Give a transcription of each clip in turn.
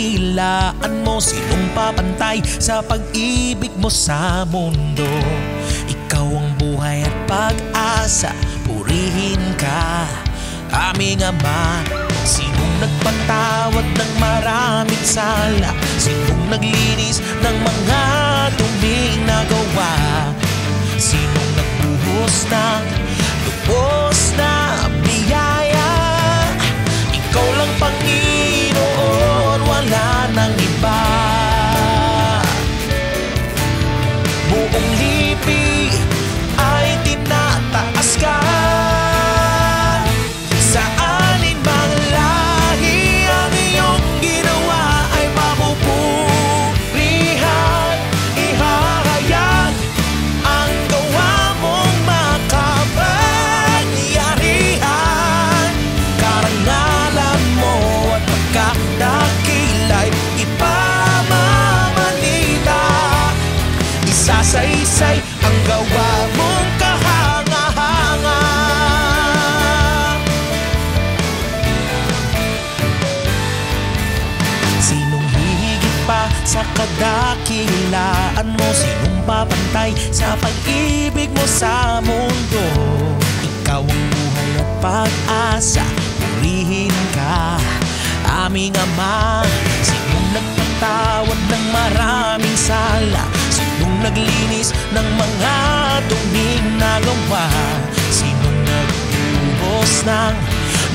kadakilaan mo, sinong papantay sa pag-ibig mo sa mundo? Ikaw ang buhay at pag-asa, purihin ka, aming Ama. Sinong nagpatawad ng maraming sala? Sinong naglinis ng mga duming nagawa? Sinong nagbuhos ng lubos na biyaya? Ikaw lang, Panginoon, wala nang iba. Buong lipi ay tinataas ka. Sa alinmang lahi ang iyong ginawa ay mapupurihan. Ihahayag ang gawa mong makapangyarihan. Karangalan mo at pagkadakila'y ipamamalita. Isasaysay ang gawa mong kahanga-hanga. Sinong hihigit pa sa kadakilaan mo? Sinong papantay sa pag-ibig mo sa mundo? Ikaw ang buhay at pag-asa, purihin ka, aming Ama. Sinong nagpatawad ng maraming sala? Sinong naglinis ng mga duming nagawa? Sinong nagbuhos ng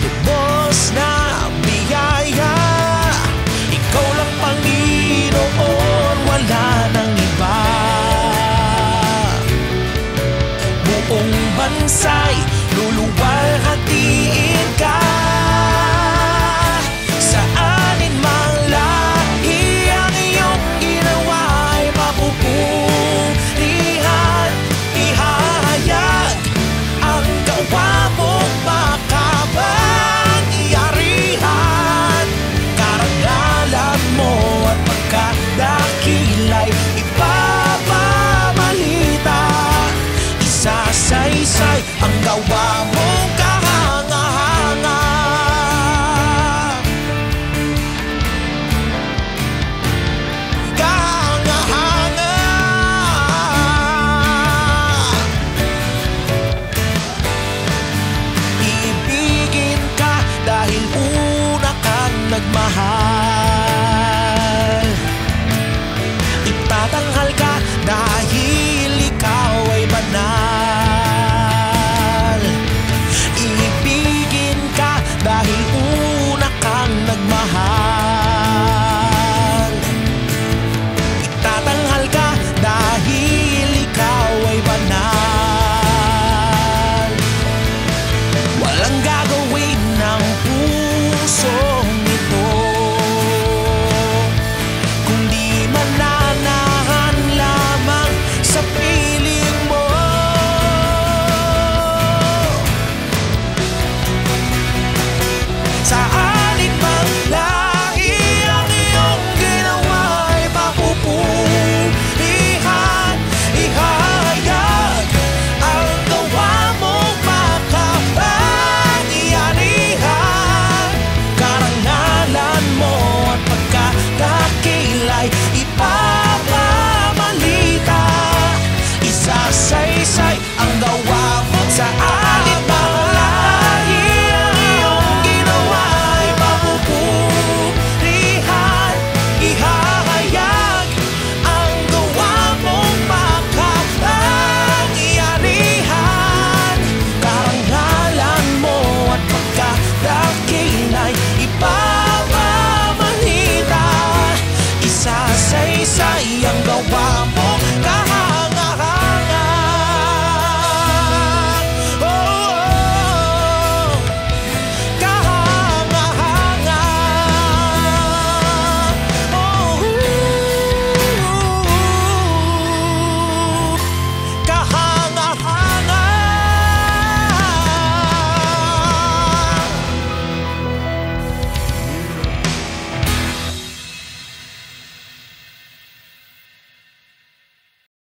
lubos na biyaya? Ikaw lang, Panginoon, wala nang iba. Buong bansa'y luluwalhatiin ka. Sa alinmang lahi ang iyong ginawa ay mapupurihan. Ihahayag ang gawa mong makapangyarihan. Karangalan mo at pagkadakila'y ipapamalita. Isasaysay ang gawa mong kahanga-hanga. Kahanga-hanga. Ibigin ka dahil una kang nagmahal. Itatanghal ka